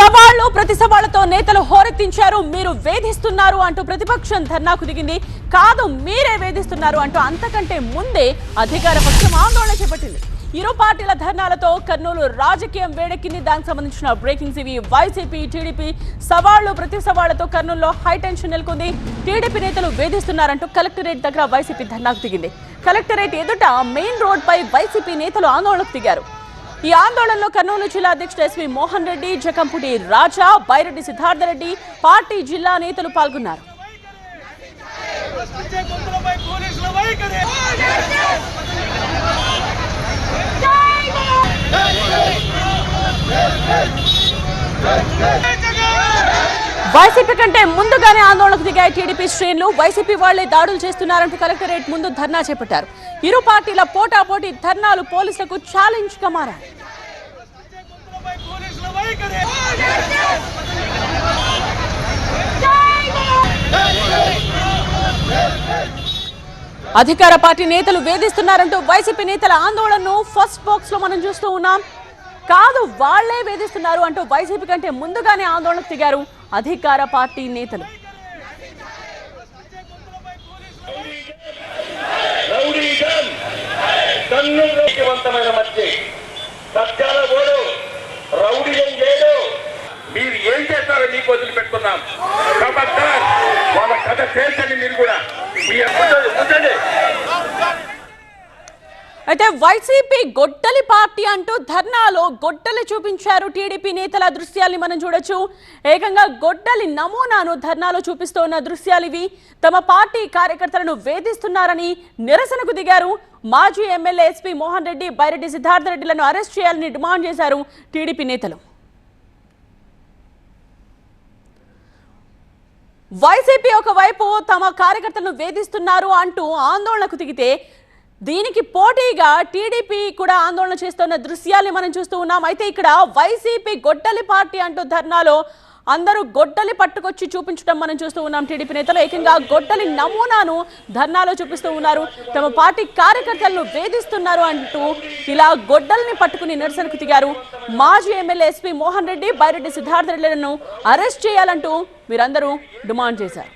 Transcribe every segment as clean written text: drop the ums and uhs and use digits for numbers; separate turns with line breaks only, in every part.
సవాళ్లు ప్రతి సవాళ్లతో నేతలు హోరెత్తించారు. మీరు వేధిస్తున్నారు అంటూ ప్రతిపక్షం ధర్నాకు దిగింది. కాదు మీరే వేధిస్తున్నారు అంటూ అంతకంటే ముందే అధికార పక్షం ఆందోళన చేపట్టింది. ఇరు పార్టీల ధర్నాలతో కర్నూలు రాజకీయం వేడెక్కింది. దానికి సంబంధించిన బ్రేకింగ్స్ ఇవి. వైసీపీ టీడీపీ సవాళ్లు ప్రతి సవాళ్లతో కర్నూలులో హైటెన్షన్ నెలకొంది. టీడీపీ నేతలు వేధిస్తున్నారంటూ కలెక్టరేట్ దగ్గర వైసీపీ ధర్నాకు దిగింది. కలెక్టరేట్ ఎదుట మెయిన్ రోడ్ పై వైసీపీ నేతలు ఆందోళనకు దిగారు. ఈ ఆందోళనలో కర్నూలు జిల్లా అధ్యక్షుడు ఎస్వి మోహన్ రెడ్డి, జకంపుటి రాజా, బైరెడ్డి సిద్ధార్థరెడ్డి, పార్టీ జిల్లా నేతలు పాల్గొన్నారు. వైసీపీ కంటే ముందుగానే ఆందోళనకు దిగాయి టీడీపీ శ్రేణులు. వైసీపీ వాళ్లే దాడులు చేస్తున్నారంటూ కలెక్టరేట్ ముందు ధర్నా చేపట్టారు. ఇరు పార్టీల పోటాపోటీ ధర్నాలు పోలీసులకు ఛాలెంజ్ గా మారాయి. అధికార పార్టీ నేతలు వేధిస్తున్నారంటూ వైసీపీ నేతల ఆందోళనను ఫస్ట్ బాక్స్ లో మనం చూస్తూ ఉన్నాం. కాదు వాళ్లే వేధిస్తున్నారు అంటూ వైసీపీ కంటే ముందుగానే ఆందోళనకు దిగారు అధికార పార్టీ నేతలు.
మీరు ఏం చేస్తారో మీకు వదిలిపెట్టుకున్నాం. వాళ్ళ కథ చేర్చండి. మీరు కూడా
అయితే వైసీపీ గొడ్డలి పార్టీ అంటూ ధర్నాలో గొడ్డలి చూపించారు టీడీపీ నేతల దృశ్యాల్ని మనం చూడొచ్చు. ఏకంగా గొడ్డలి నమూనాను ధర్నాలో చూపిస్తున్న దృశ్యాలు ఇవి. తమ పార్టీ కార్యకర్తలను వేధిస్తున్నారని నిరసనకు దిగారు. మాజీ ఎమ్మెల్యే ఎస్పీ మోహన్ రెడ్డి, బైరెడ్డి సిద్ధార్థరెడ్డిలను అరెస్ట్ చేయాలని డిమాండ్ చేశారు టీడీపీ నేతలు. వైసీపీ ఒకవైపు తమ కార్యకర్తలను వేధిస్తున్నారు అంటూ ఆందోళనకు దిగితే దీనికి పోటీగా టీడీపీ కూడా ఆందోళన చేస్తున్న దృశ్యాల్ని మనం చూస్తూ ఉన్నాం. అయితే ఇక్కడ వైసీపీ గొడ్డలి పార్టీ అంటూ ధర్నాలో అందరూ గొడ్డలి పట్టుకొచ్చి చూపించడం మనం చూస్తూ ఉన్నాం. టీడీపీ నేతలు ఏకంగా గొడ్డలి నమూనాను ధర్నాలో చూపిస్తూ ఉన్నారు. తమ పార్టీ కార్యకర్తలను వేధిస్తున్నారు అంటూ ఇలా గొడ్డల్ని పట్టుకుని నిరసనకు దిగారు. మాజీ ఎమ్మెల్యే ఎస్పీ మోహన్ రెడ్డి, బైరెడ్డి సిద్ధార్థరెడ్డిలను అరెస్ట్ చేయాలంటూ మీరందరూ డిమాండ్ చేశారు.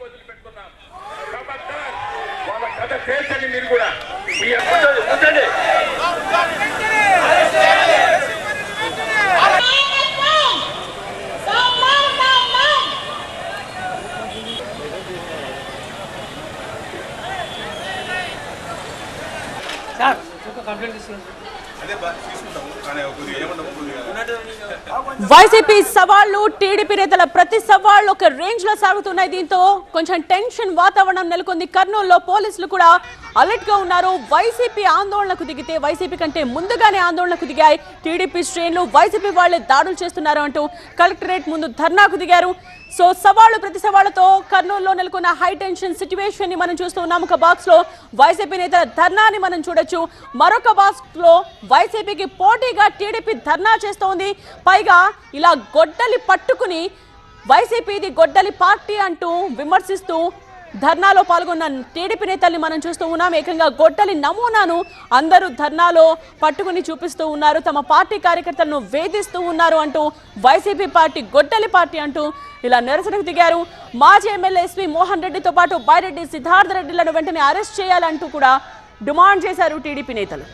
వైసీపీ సవాళ్లు టీడీపీ నేతల ప్రతి సవాళ్లు ఒక రేంజ్ లో సాగుతున్నాయి. దీంతో కొంచెం టెన్షన్ వాతావరణం నెలకొంది. కర్నూలులో పోలీసులు కూడా అలర్ట్ గా ఉన్నారు. వైసీపీ ఆందోళనకు దిగితే వైసీపీ కంటే ముందుగానే ఆందోళనకు దిగాయి టీడీపీ శ్రేణులు. వైసీపీ వాళ్లే దాడులు చేస్తున్నారు అంటూ కలెక్టరేట్ ముందు ధర్నాకు దిగారు. సో సవాళ్లు ప్రతి సవాళ్లతో కర్నూలులో నెలకొన్న హై టెన్షన్ సిచ్యువేషన్ ని మనం చూస్తూ ఉన్నాం. ఒక బాక్స్ లో వైసీపీ నేతల ధర్నాని మనం చూడొచ్చు. మరొక బాక్స్ లో వైసీపీకి పోటీగా టీడీపీ ధర్నా చేస్తోంది. పైగా ఇలా గొడ్డలి పట్టుకుని వైసీపీది గొడ్డలి పార్టీ అంటూ విమర్శిస్తూ ధర్నాలో పాల్గొన్న టీడీపీ నేతల్ని మనం చూస్తూ ఉన్నాం. ఏకంగా గొడ్డలి నమూనాను అందరూ ధర్నాలో పట్టుకుని చూపిస్తూ ఉన్నారు. తమ పార్టీ కార్యకర్తలను వేధిస్తూ ఉన్నారు అంటూ వైసీపీ పార్టీ గొడ్డలి పార్టీ అంటూ ఇలా నిరసనకు దిగారు. మాజీ ఎమ్మెల్యే ఎస్వి మోహన్ రెడ్డితో పాటు బైరెడ్డి సిద్ధార్థరెడ్డిలను వెంటనే అరెస్ట్ చేయాలంటూ కూడా డిమాండ్ చేశారు టీడీపీ నేతలు.